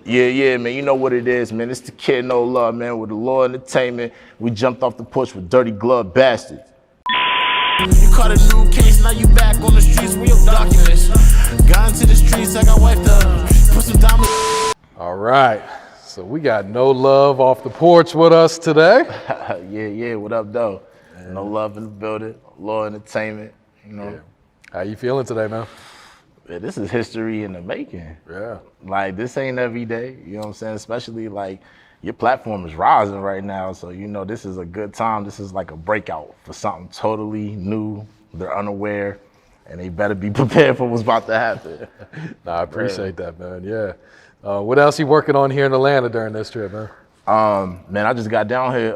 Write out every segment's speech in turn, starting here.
Yeah, man. You know what it is, man. It's the kid, no love, man. With Allure Entertainment, we jumped off the porch with dirty glove bastards. You caught a new case, now you back on the streets with your documents. Got into the streets, I got wiped up. Put some diamonds. All right, so we got No Love off the porch with us today. Yeah. What up, though? No love in the building. Allure Entertainment. You know. Yeah. How you feeling today, man? Man, this is history in the making. Yeah. Like, this ain't every day. You know what I'm saying? Especially like your platform is rising right now, so you know this is a good time. This is like a breakout for something totally new. They're unaware, and they better be prepared for what's about to happen. Nah, I appreciate that, man. Yeah. What else you working on here in Atlanta during this trip, man? Man, I just got down here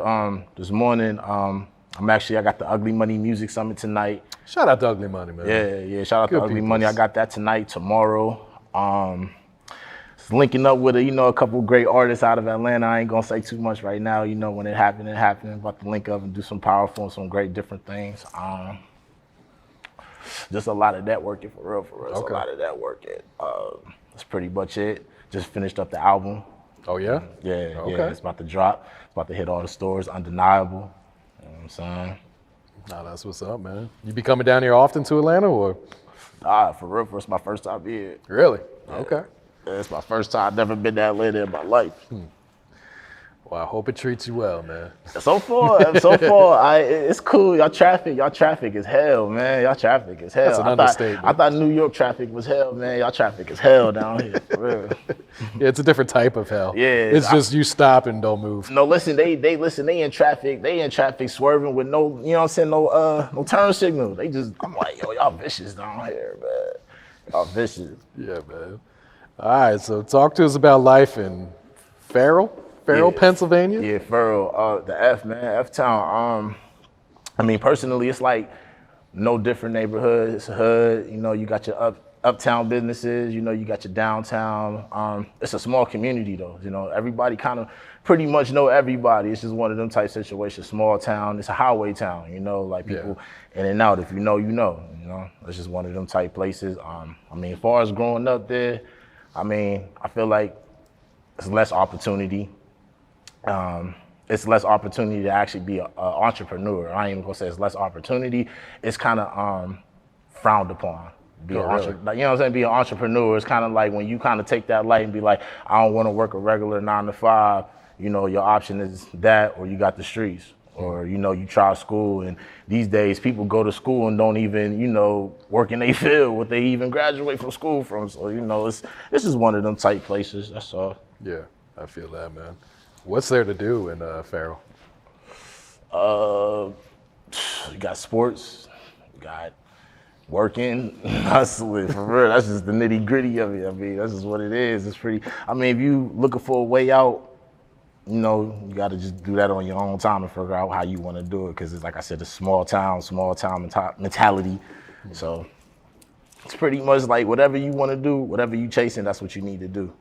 this morning. I got the Ugly Money Music Summit tonight. Shout out to Ugly Money, man. Yeah. Shout out Good to Ugly peoples. Money. I got that tonight, tomorrow. Linking up with a couple great artists out of Atlanta. I ain't gonna say too much right now. You know, when it happened, it happened. About to link up and do some powerful and some great different things. Just a lot of networking for real. Okay. A lot of networking. That's pretty much it. Just finished up the album. Oh, yeah? Yeah. Okay. It's about to drop. It's about to hit all the stores. Undeniable. You know what I'm saying? Nah, that's what's up, man. You be coming down here often to Atlanta, or? For real. It's my first time here. Really? Okay. Yeah, it's my first time. I've never been to Atlanta in my life. Well, I hope it treats you well, man. So far, it's cool. Y'all traffic is hell, man. Y'all traffic is hell. That's an understatement. I thought New York traffic was hell, man. Y'all traffic is hell down here, for real. Yeah, it's a different type of hell. Yeah, It's just you stop and don't move. No, listen, they in traffic swerving with no, you know what I'm saying, no turn signal. I'm like, yo, y'all vicious down here, man. Y'all vicious. Yeah, man. All right, so talk to us about life in Farrell, Yeah. Pennsylvania. Yeah, Farrell, the F, man, F-Town. Personally, it's like no different neighborhood. It's a hood. You know, you got your uptown businesses. You know, you got your downtown. It's a small community, though. You know, everybody kind of pretty much know everybody. It's just one of them type situations. Small town. It's a highway town. You know, like people in and out. If you know, you know. You know, it's just one of them type places. As far as growing up there, I feel like it's less opportunity. It's less opportunity to actually be an entrepreneur. I ain't even gonna say it's less opportunity. It's kind of frowned upon. Really? You know what I'm saying? Be an entrepreneur. It's kind of like when you kind of take that light and be like, I don't want to work a regular 9 to 5. You know, your option is that, or you got the streets, or you try school. And these days, people go to school and don't even work in their field what they even graduate from school from. So this is one of them tight places. That's all. Yeah, I feel that, man. What's there to do in Farrell? You got sports, you got working, hustling, for real. That's just the nitty gritty of it. That's just what it is. It's pretty, if you looking for a way out, you got to just do that on your own time and figure out how you want to do it. Cause it's like I said, it's small town mentality. So it's pretty much like whatever you want to do, whatever you chasing, that's what you need to do.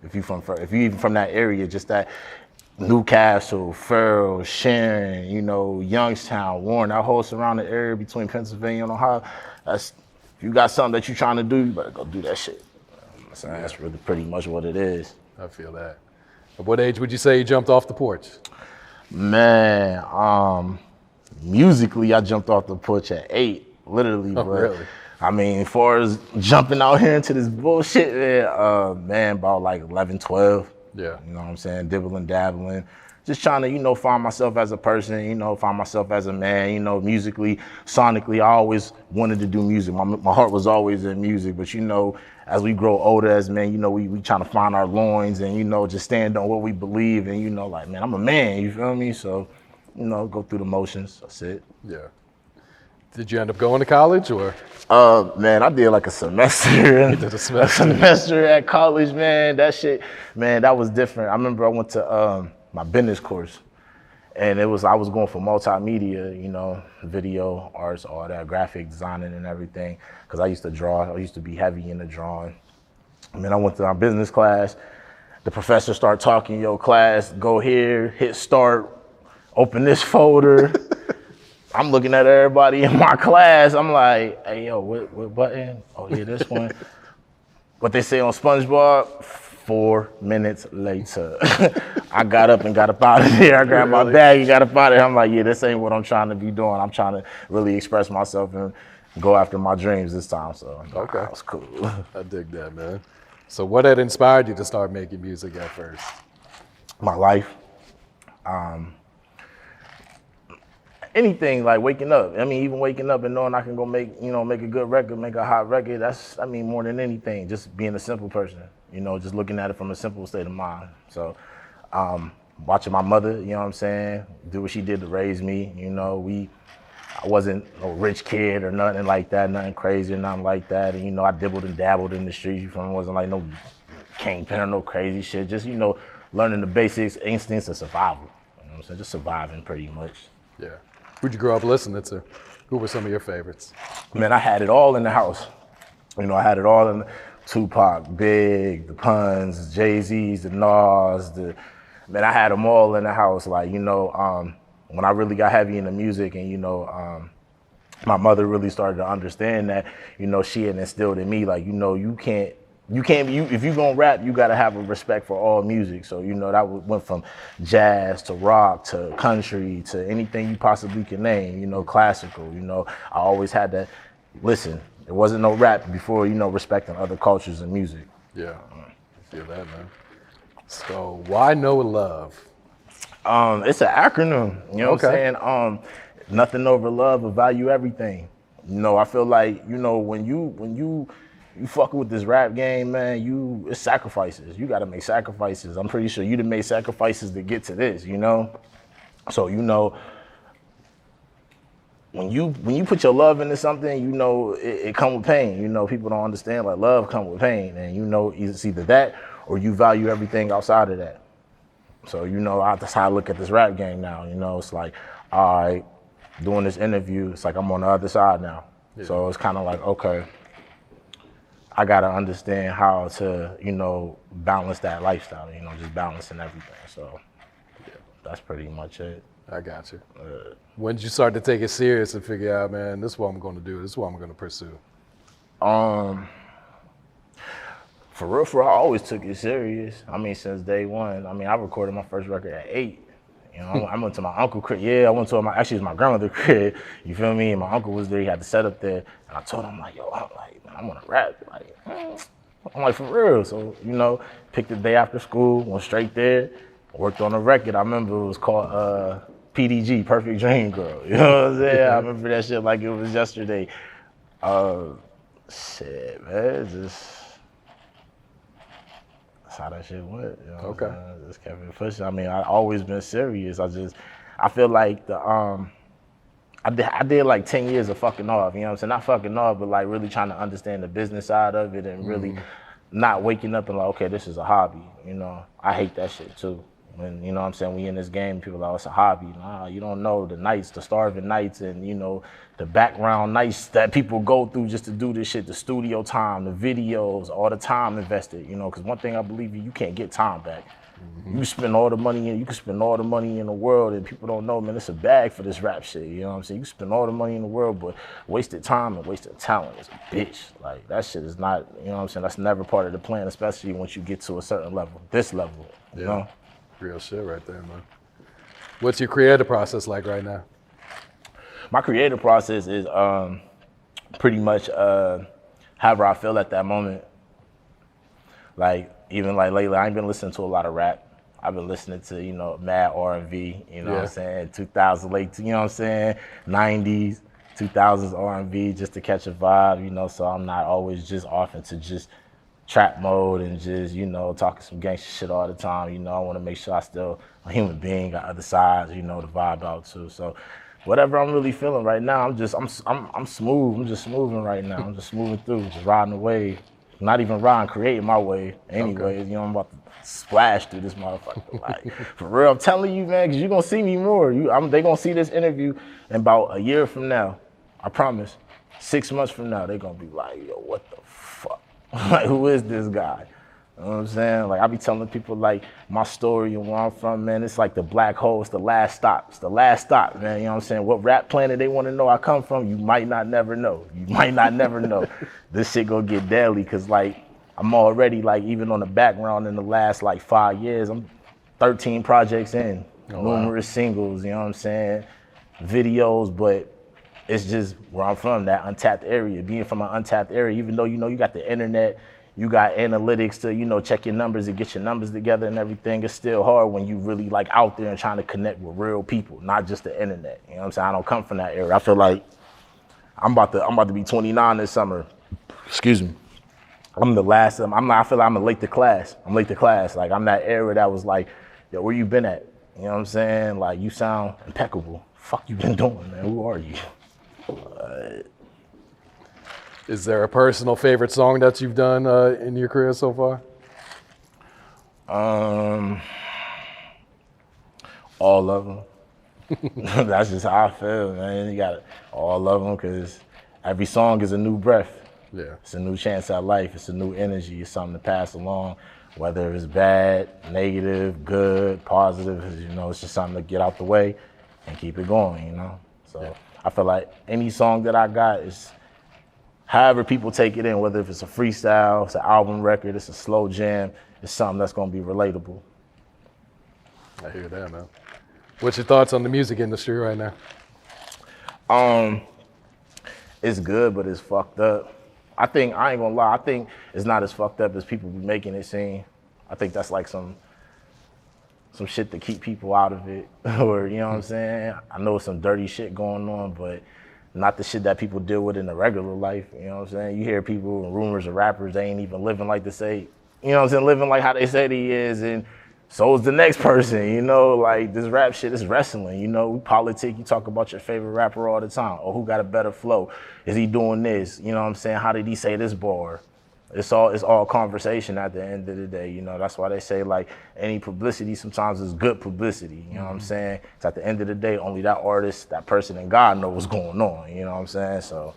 If you even from that area, just that Newcastle, Farrell, Sharon, Youngstown, Warren, that whole surrounding area between Pennsylvania and Ohio, if you got something that you're trying to do, you better go do that shit. That's really pretty much what it is. I feel that. At what age would you say you jumped off the porch? Man, musically, I jumped off the porch at 8, literally. Oh, really? As far as jumping out here into this bullshit, man, about like 11, 12. Yeah. You know what I'm saying? Dibbling, dabbling. Just trying to, find myself as a person, find myself as a man, musically, sonically. I always wanted to do music. My heart was always in music. But, as we grow older as men, we trying to find our loins and, just stand on what we believe. And, like, man, I'm a man, you feel me? So, go through the motions. That's it. Yeah. Did you end up going to college, or? Man, I did like a semester. You did a semester. A semester at college, man. That shit, man, that was different. I remember I went to my business course, and I was going for multimedia, video, arts, all that, graphic designing and everything, because I used to draw. I used to be heavy into drawing. And then I went to our business class. The professor started talking, yo, class, go here, hit start, open this folder. I'm looking at everybody in my class. I'm like, hey, yo, what button? Oh, yeah, this one. What they say on SpongeBob, 4 minutes later. I got up and got up out of there. I grabbed my bag and got up out of there. I'm like, yeah, this ain't what I'm trying to be doing. I'm trying to really express myself and go after my dreams this time. So Okay. that was cool. I dig that, man. So what had inspired you to start making music at first? My life. Anything like waking up. I mean, even waking up and knowing I can go make a good record, make a hot record. That's, I mean, more than anything, just being a simple person, just looking at it from a simple state of mind. So, watching my mother, you know what I'm saying, do what she did to raise me. I wasn't a rich kid or nothing like that, nothing crazy or nothing like that. And, I dibbled and dabbled in the streets. It wasn't like no kingpin or no crazy shit. Just, learning the basics, instincts of survival. You know what I'm saying? Just surviving pretty much. Yeah. Who'd you grow up listening to? Who were some of your favorites? Man, I had it all in the house. I had it all in Tupac, Big, the Puns, Jay-Z's, the Nas, man, I had them all in the house. Like, when I really got heavy into music and, my mother really started to understand that, she had instilled in me, like, if you're gonna rap, you gotta have a respect for all music. So, that went from jazz to rock to country to anything you possibly can name, classical. I always had to listen. There wasn't no rap before, respecting other cultures and music. Yeah, I feel that, man. So why No Love? It's an acronym, what I'm saying? Nothing over love, or value everything. I feel like, when you fucking with this rap game, man, it's sacrifices. You gotta make sacrifices. I'm pretty sure you done made sacrifices to get to this, So, when you put your love into something, it come with pain. People don't understand, like, love come with pain. And it's either that or you value everything outside of that. So, that's how I look at this rap game now. It's like, all right, doing this interview, it's like I'm on the other side now. Yeah. So it's kind of like, okay, I gotta understand how to, balance that lifestyle, just balancing everything. So yeah, that's pretty much it. I got you. When did you start to take it serious and figure out, man, this is what I'm gonna do, this is what I'm gonna pursue? For real, I always took it serious. I mean, since day one. I mean, I recorded my first record at 8. I went to my uncle's crib. Yeah, I went to actually it was my grandmother's crib. You feel me? And my uncle was there. He had the setup there. And I told him, like, yo, I want to rap. Like, I'm like, for real. So, picked the day after school, went straight there, worked on a record. I remember it was called PDG, Perfect Dream Girl. You know what I'm saying? I remember that shit like it was yesterday. Shit, man, that's how that shit went. Okay. Just kept it pushing. I mean, I always been serious. I feel like I did like 10 years of fucking off, you know what I'm saying? Not fucking off, but like really trying to understand the business side of it and really not waking up and like, okay, this is a hobby, I hate that shit too. When, what I'm saying, we in this game, people are like, oh, it's a hobby. Nah, you don't know the nights, the starving nights and, the background nights that people go through just to do this shit, the studio time, the videos, all the time invested, because one thing I believe you can't get time back. You spend all the money you can spend all the money in the world and people don't know, man, it's a bag for this rap shit, you know what I'm saying? You spend all the money in the world, but wasted time and wasted talent is a bitch. Like, that shit is not, you know what I'm saying? That's never part of the plan, especially once you get to a certain level, this level, you know? Real shit right there, man. What's your creative process like right now? My creative process is pretty much however I feel at that moment. Like, even like lately, I ain't been listening to a lot of rap. I've been listening to, mad R&B, what I'm saying, 2000, late, what I'm saying, 90s, 2000s R&B, just to catch a vibe, so I'm not always just off into just trap mode and just, talking some gangster shit all the time. I want to make sure I still a human being, got other sides, to vibe out too. So whatever I'm really feeling right now, I'm smooth. I'm just smoothing right now. I'm just smoothing through, just riding the wave. Not even riding, creating my wave. Anyways, I'm about to splash through this motherfucker. Like, for real, I'm telling you, man, because you're going to see me more. They going to see this interview in about a year from now. I promise. 6 months from now, they going to be like, yo, what the fuck? Like, who is this guy? You know what I'm saying? Like, I be telling people, like, my story and where I'm from, man, it's like the black hole. It's the last stop. It's the last stop, man. You know what I'm saying? What rap planet they want to know I come from, you might not never know. You might not never know. This shit gonna get deadly because, like, I'm already like, even on the background in the last like 5 years, I'm 13 projects in, numerous singles, you know what I'm saying? Videos, but it's just where I'm from, that untapped area. Being from an untapped area, even though, you got the internet, you got analytics to, check your numbers and get your numbers together and everything, it's still hard when you really like out there and trying to connect with real people, not just the internet. You know what I'm saying? I don't come from that area. I feel like I'm about to be 29 this summer. Excuse me. I'm the last, I feel like I'm late to class. I'm late to class. Like, I'm that era that was like, yo, where you been at? You know what I'm saying? Like, you sound impeccable. Fuck you been doing, man? Who are you? Is there a personal favorite song that you've done in your career so far? All of them. That's just how I feel, man. You got all of them, because every song is a new breath. Yeah. It's a new chance at life. It's a new energy. It's something to pass along, whether it's bad, negative, good, positive. It's just something to get out the way and keep it going, So yeah. I feel like any song that I got is, however people take it in, whether if it's a freestyle, it's an album record, it's a slow jam, it's something that's gonna be relatable. I hear that, man. What's your thoughts on the music industry right now? It's good, but it's fucked up. I ain't gonna lie, I think it's not as fucked up as people be making it seem. I think that's like some shit to keep people out of it, or, you know what I'm saying? I know some dirty shit going on, but not the shit that people deal with in the regular life, you know what I'm saying? You hear people and rumors of rappers, they ain't even living like they say, you know what I'm saying, living like how they said he is, and so is the next person, like this rap shit is wrestling, we politic, you talk about your favorite rapper all the time, or who got a better flow, is he doing this, you know what I'm saying, how did he say this bar? It's all conversation at the end of the day, that's why they say like any publicity sometimes is good publicity, you know what I'm saying? It's at the end of the day, only that artist, that person, and God know what's going on, you know what I'm saying? So,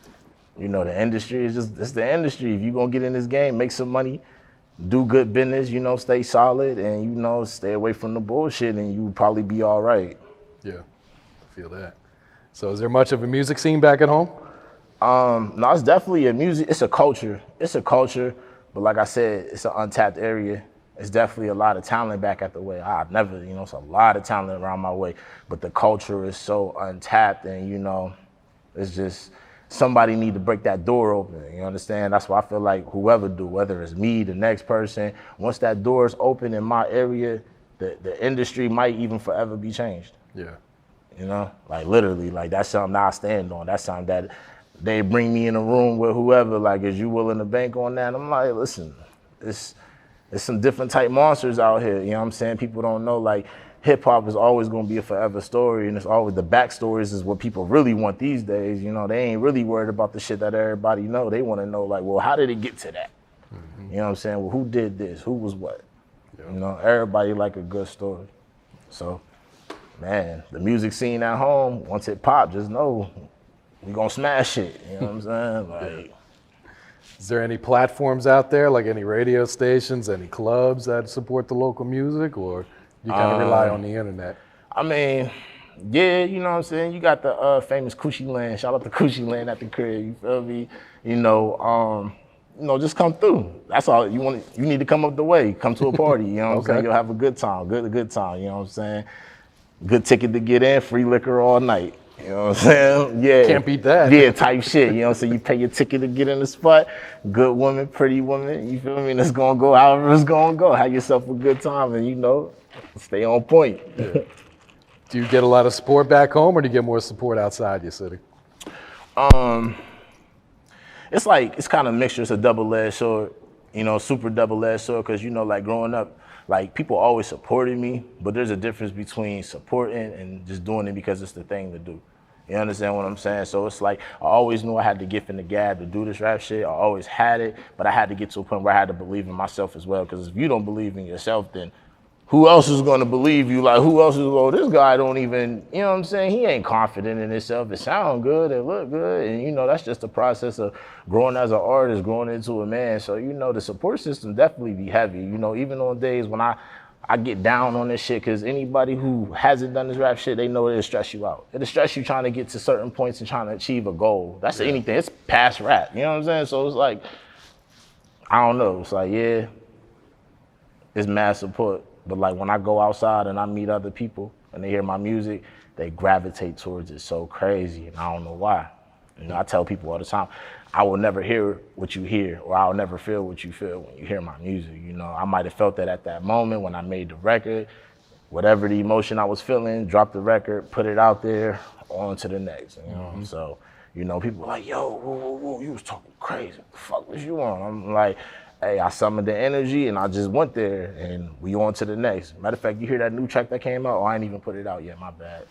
the industry is it's the industry. If you gonna get in this game, make some money, do good business, stay solid, and stay away from the bullshit, and you probably be all right. Yeah, I feel that. So is there much of a music scene back at home? No, it's definitely it's a culture. It's a culture, but like I said, it's an untapped area. It's definitely a lot of talent back at the way. I've never, it's a lot of talent around my way, but the culture is so untapped, and it's just, somebody need to break that door open, you understand? That's why I feel like whoever do, whether it's me, the next person, once that door is open in my area, the industry might even forever be changed. Yeah. Like literally, like that's something I stand on. That's something that they bring me in a room with whoever, like, is you willing to bank on that? I'm like, listen, it's some different type monsters out here, you know what I'm saying? People don't know, like, hip hop is always gonna be a forever story, and it's always, the backstories is what people really want these days, they ain't really worried about the shit that everybody know. They wanna know, like, well, how did it get to that? Mm-hmm. You know what I'm saying? Well, who did this? Who was what? Yeah. Everybody like a good story. So, man, the music scene at home, once it pop, just know we gonna smash it, you know what I'm saying? Like, is there any platforms out there, like any radio stations, any clubs that support the local music, or you kind of rely on the internet? I mean, yeah, you know what I'm saying? You got the famous Coochie Land. Shout out to Coochie Land at the crib, you feel me? Just come through. That's all you want. You need to come up the way. Come to a party, you know what I'm saying? You'll have a good time, good time, you know what I'm saying? Good ticket to get in, free liquor all night. You know what I'm saying? Yeah. Can't beat that. Yeah, type shit. You know what I'm saying? You pay your ticket to get in the spot. Good woman, pretty woman. You feel me? And it's gonna go however it's gonna go. Have yourself a good time, and stay on point. Yeah. Do you get a lot of support back home, or do you get more support outside your city? It's kind of mixture. It's a double-edged sword. Super double-edged sword. Because like growing up, like people always supported me, but there's a difference between supporting and just doing it because it's the thing to do. You understand what I'm saying? So it's like, I always knew I had the gift and the gab to do this rap shit. I always had it, but I had to get to a point where I had to believe in myself as well. Because if you don't believe in yourself, then who else is going to believe you? Like, who else is going, this guy don't even, you know what I'm saying? He ain't confident in himself. It sound good, it look good. And, that's just the process of growing as an artist, growing into a man. So, the support system definitely be heavy. Even on days when I get down on this shit, because anybody who hasn't done this rap shit, they know it'll stress you out. It'll stress you trying to get to certain points and trying to achieve a goal. That's anything. It's past rap. You know what I'm saying? So it's like, I don't know. It's like, yeah, it's mad support. But like when I go outside and I meet other people and they hear my music, they gravitate towards it so crazy. And I don't know why. You know, I tell people all the time, I will never hear what you hear, or I'll never feel what you feel when you hear my music. You know, I might have felt that at that moment when I made the record, whatever the emotion I was feeling, dropped the record, put it out there, on to the next, you know? So, you know, people are like, yo, whoa, you was talking crazy. What the fuck was you on? I'm like, hey, I summoned the energy and I just went there and we on to the next. Matter of fact, you hear that new track that came out? Oh, I ain't even put it out yet, my bad.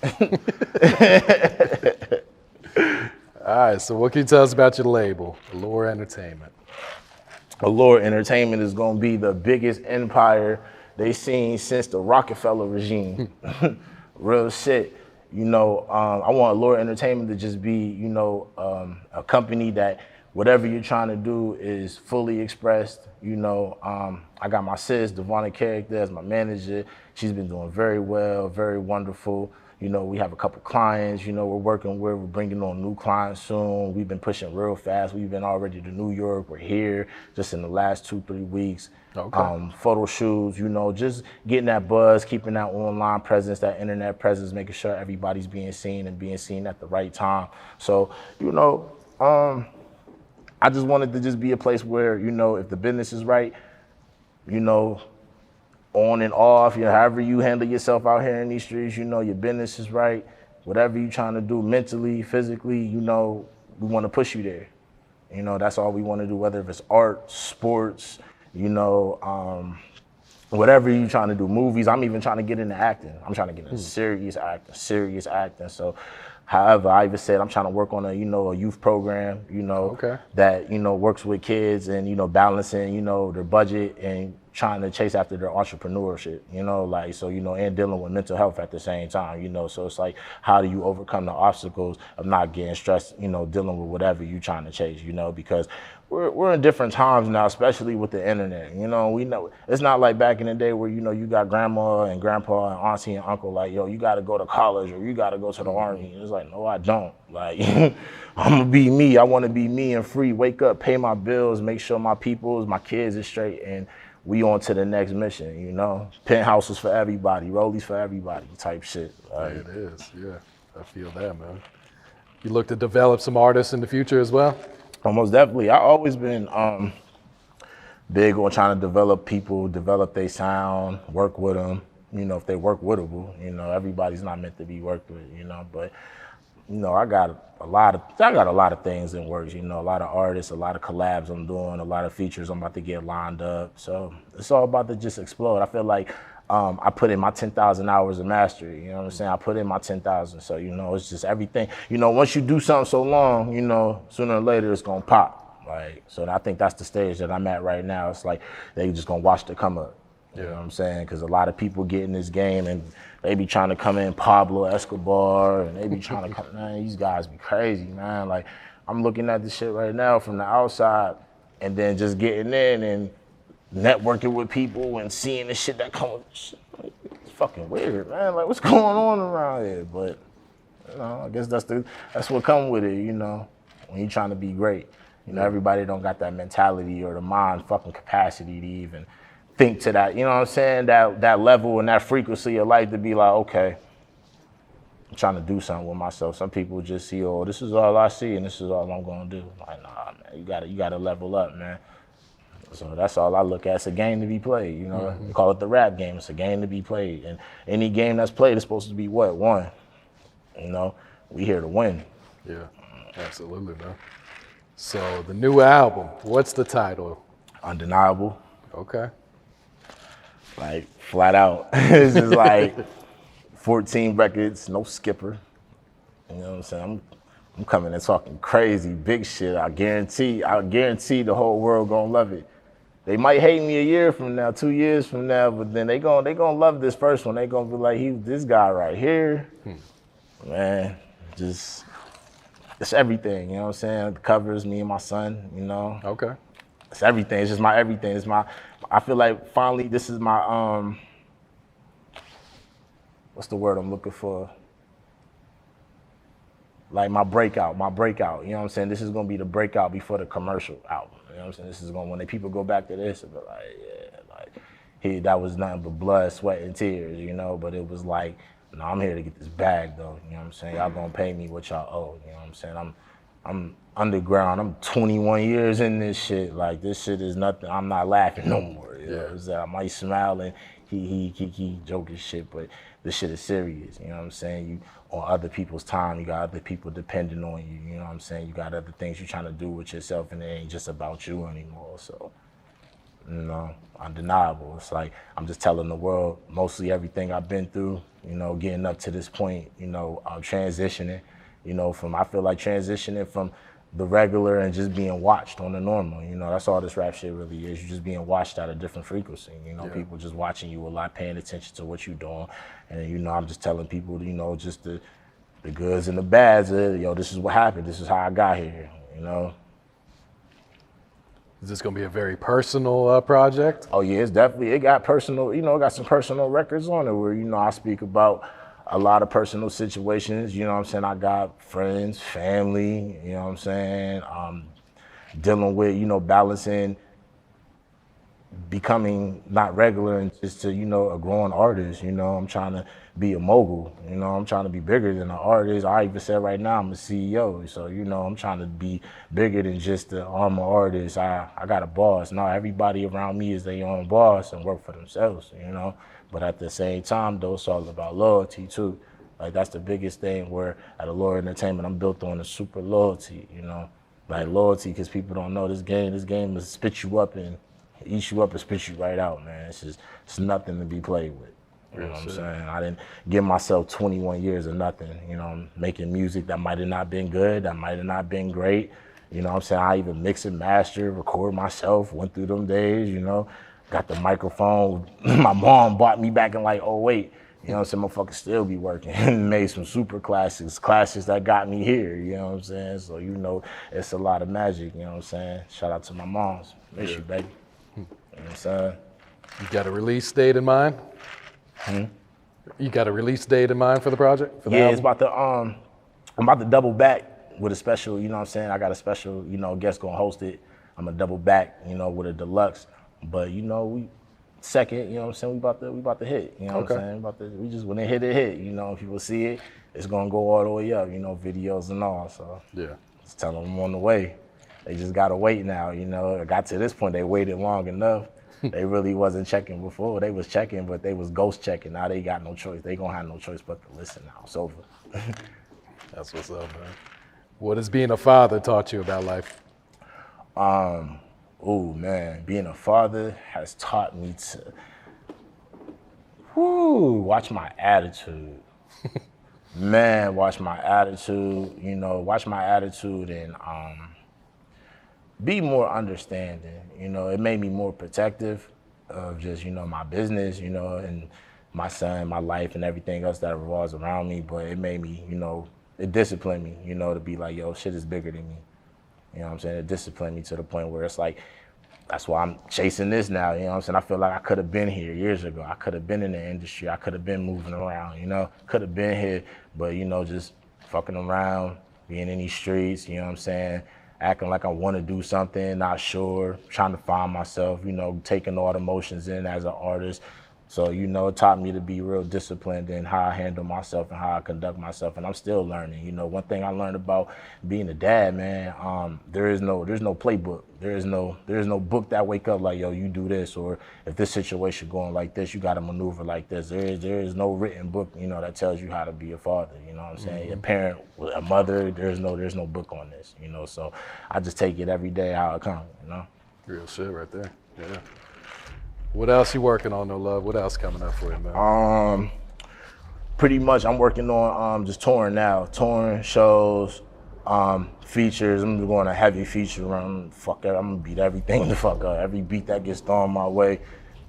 All right, so what can you tell us about your label, Allure Entertainment? Allure Entertainment is gonna be the biggest empire they seen since the Rockefeller regime. Real shit. You know, I want Allure Entertainment to just be, you know, a company that whatever you're trying to do is fully expressed. You know, I got my sis, Devonna Character, as my manager. She's been doing very well, very wonderful. You know, we have a couple clients, you know, we're bringing on new clients soon. We've been pushing real fast. We've been already to New York. We're here just in the last 2-3 weeks. Okay. Photo shoots, you know, just getting that buzz, keeping that online presence, that internet presence, making sure everybody's being seen and being seen at the right time. So, you know, I just wanted to just be a place where, you know, if the business is right, you know, on and off, you know, however you handle yourself out here in these streets, you know, your business is right. Whatever you're trying to do mentally, physically, you know, we want to push you there. You know, that's all we want to do, whether if it's art, sports, you know, whatever you're trying to do, movies. I'm even trying to get into acting. I'm trying to get into serious acting. So, however, I even said I'm trying to work on a, you know, a youth program, you know, that, you know, works with kids and, you know, balancing, you know, their budget and trying to chase after their entrepreneurship, you know, like, so, you know, and dealing with mental health at the same time, you know, so it's like, how do you overcome the obstacles of not getting stressed, you know, dealing with whatever you're trying to chase, you know, because we're in different times now, especially with the internet, you know, we know, it's not like back in the day where, you know, you got grandma and grandpa and auntie and uncle, like, yo, you got to go to college or you got to go to the army. It's like, no, I don't. Like, I'm going to be me. I want to be me and free, wake up, pay my bills, make sure my peoples, my kids is straight, and we on to the next mission, you know? Penthouses for everybody, rollies for everybody type shit. Like, It is, yeah. I feel that, man. You look to develop some artists in the future as well? Almost definitely. I always been big on trying to develop people, develop their sound, work with them. You know, if they work withable, you know, everybody's not meant to be worked with, you know, but you know, I got a lot of things in works, you know, a lot of artists, a lot of collabs I'm doing, a lot of features I'm about to get lined up. So it's all about to just explode. I feel like I put in my 10,000 hours of mastery, you know what I'm saying? I put in my 10,000. So, you know, it's just everything. You know, once you do something so long, you know, sooner or later it's going to pop. Like, so I think that's the stage that I'm at right now. It's like they just going to watch it come up. You know what I'm saying? Because a lot of people get in this game and they be trying to come in Pablo Escobar and they be trying to come, man, these guys be crazy, man. Like, I'm looking at this shit right now from the outside and then just getting in and networking with people and seeing the shit that come with shit. Like, it's fucking weird, man. Like, what's going on around here? But, you know, I guess that's what comes with it, you know, when you're trying to be great. You know, everybody don't got that mentality or the mind fucking capacity to even think to that, you know what I'm saying, that level and that frequency of life to be like, okay, I'm trying to do something with myself. Some people just see, oh, this is all I see and this is all I'm gonna do. Like, nah, man, you gotta level up, man. So that's all I look at. It's a game to be played, you know. We call it the rap game. It's a game to be played. And any game that's played is supposed to be what? Won. You know, we here to win. Yeah, absolutely, man. So the new album, what's the title? Undeniable. Okay. Like, flat out. It's just like 14 records, no skipper. You know what I'm saying? I'm coming and talking crazy, big shit. I guarantee the whole world gonna love it. They might hate me a year from now, 2 years from now, but then they gonna love this first one. They gonna be like, this guy right here, man, just, it's everything, you know what I'm saying? The covers, me and my son, you know? Okay. It's everything. It's just my everything. I feel like finally this is my, what's the word I'm looking for? Like my breakout, you know what I'm saying? This is gonna be the breakout before the commercial album. You know what I'm saying? This is going, when the people go back to this, it'll be like, yeah, like, that was nothing but blood, sweat, and tears, you know? But it was like, no, I'm here to get this bag, though. You know what I'm saying? Y'all gonna pay me what y'all owe. You know what I'm saying? I'm underground. I'm 21 years in this shit. Like, this shit is nothing. I'm not laughing no more. You know what I'm saying? I might smile and he joking shit, but this shit is serious. You know what I'm saying? You on other people's time. You got other people depending on you. You know what I'm saying? You got other things you're trying to do with yourself, and it ain't just about you anymore. So, you know, undeniable. It's like I'm just telling the world mostly everything I've been through, you know, getting up to this point, you know, I'm transitioning, you know, I feel like transitioning from the regular and just being watched on the normal, you know, that's all this rap shit really is. You're just being watched at a different frequency, you know, people just watching you a lot, paying attention to what you're doing. And, you know, I'm just telling people, you know, just the goods and the bads, yo, this is what happened. This is how I got here, you know. Is this going to be a very personal project? Oh yeah, it got personal, you know, it got some personal records on it where, you know, I speak about a lot of personal situations, you know what I'm saying? I got friends, family, you know what I'm saying? Dealing with, you know, balancing becoming not regular and just to, you know, a growing artist, you know, I'm trying to be a mogul, you know, I'm trying to be bigger than an artist. I even said right now I'm a CEO, so, you know, I'm trying to be bigger than just the I'm an artist. I got a boss. Now everybody around me is their own boss and work for themselves, you know, but at the same time though, it's all about loyalty too. Like that's the biggest thing where at Allure Entertainment, I'm built on a super loyalty, you know, like loyalty because people don't know this game will spit you up and eat you up and spit you right out, man. It's nothing to be played with. You know what I'm saying? I didn't give myself 21 years of nothing. You know, I'm making music that might have not been good, that might have not been great. You know what I'm saying? I even mix and master, record myself, went through them days, you know. Got the microphone. My mom bought me back in like, oh wait. You know what I'm saying? Motherfuckers still be working. Made some super classics that got me here, you know what I'm saying? So, you know, it's a lot of magic, you know what I'm saying? Shout out to my moms. Miss you, baby. You know what I'm saying? You got a release date in mind? You got a release date in mind for the project? For the yeah, album? it's about to, I'm about to double back with a special, you know what I'm saying? I got a special, you know, guest gonna host it. I'm gonna double back, you know, with a deluxe. But, you know, we second, you know what I'm saying? We about to hit, you know what I'm saying? We just, when they hit, you know, people see it, it's gonna go all the way up, you know, videos and all, so. Yeah. Just tell them I'm on the way. They just gotta wait now, you know. It got to this point, they waited long enough. They really wasn't checking before. They was checking, but they was ghost checking. Now they got no choice. They gonna have no choice but to listen now. It's over. That's what's up, man. What has being a father taught you about life? Oh man, being a father has taught me to, watch my attitude. Man, watch my attitude, you know, watch my attitude and be more understanding. You know, it made me more protective of just, you know, my business, you know, and my son, my life and everything else that revolves around me. But it made me, you know, it disciplined me, you know, to be like, yo, shit is bigger than me. You know what I'm saying? It disciplined me to the point where it's like, that's why I'm chasing this now, you know what I'm saying? I feel like I could have been here years ago. I could have been in the industry. I could have been moving around, you know? Could have been here, but, you know, just fucking around, being in these streets, you know what I'm saying? Acting like I want to do something, not sure, trying to find myself, you know, taking all the emotions in as an artist. So, you know, it taught me to be real disciplined in how I handle myself and how I conduct myself. And I'm still learning. You know, one thing I learned about being a dad, man, there's no playbook. There's no book that wake up like, yo, you do this, or if this situation going like this, you got to maneuver like this. There is no written book, you know, that tells you how to be a father. You know what I'm saying? A parent, a mother, there's no book on this, you know. So I just take it every day how it comes, you know. Real shit right there. Yeah. What else you working on, No Love? What else coming up for you, man? Pretty much I'm working on just touring now. Touring, shows, features. I'm going a heavy feature run. Fuck it, I'm gonna beat everything the fuck up. Every beat that gets thrown my way,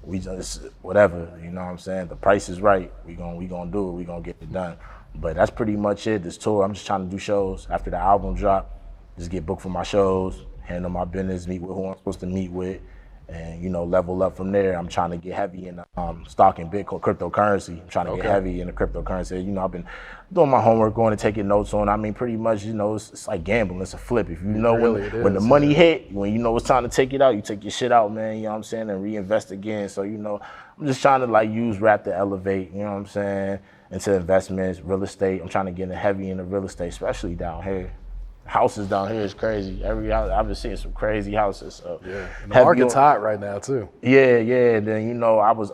we just, whatever, you know what I'm saying? The price is right. We gonna do it, we gonna get it done. But that's pretty much it, this tour. I'm just trying to do shows. After the album drop, just get booked for my shows, handle my business, meet with who I'm supposed to meet with, and level up from there. I'm trying to get heavy in stock in Bitcoin, cryptocurrency. I'm trying to get heavy in the cryptocurrency. I've been doing my homework, going to taking notes on. I mean, pretty much, it's like gambling. It's a flip. If when the money hit, when it's time to take it out, you take your shit out, man. You know what I'm saying, and reinvest again. So I'm just trying to like use rap to elevate. You know what I'm saying, into investments, real estate. I'm trying to get heavy into real estate, especially down here. Houses down here is crazy. I've been seeing some crazy houses. So yeah, and the market's hot right now too. Yeah. And then I was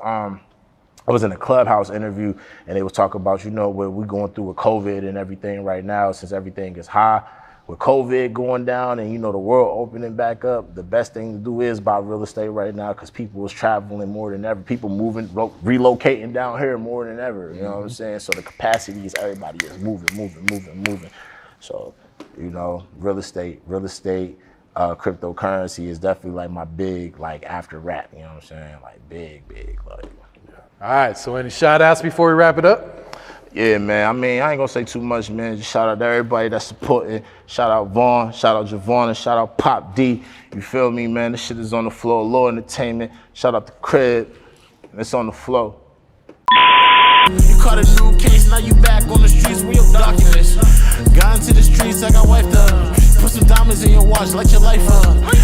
in a Clubhouse interview, and they was talking about what we're going through with COVID and everything right now. Since everything is high, with COVID going down and the world opening back up, the best thing to do is buy real estate right now because people is traveling more than ever. People moving, relocating down here more than ever. You know what I'm saying? So the capacity is everybody is moving. So. Real estate, cryptocurrency is definitely like my big, like after rap, you know what I'm saying? Like big, like. Yeah. All right, so any shout outs before we wrap it up? Yeah, man, I mean, I ain't gonna say too much, man. Just shout out to everybody that's supporting. Shout out Vaughn, shout out Javon, and shout out Pop D. You feel me, man? This shit is on the floor. Allure Entertainment. Shout out to Crib. It's on the floor. You caught a new case, now you back on the streets with your documents. Got into the streets, I got wiped up. Put some diamonds in your watch, light your life up.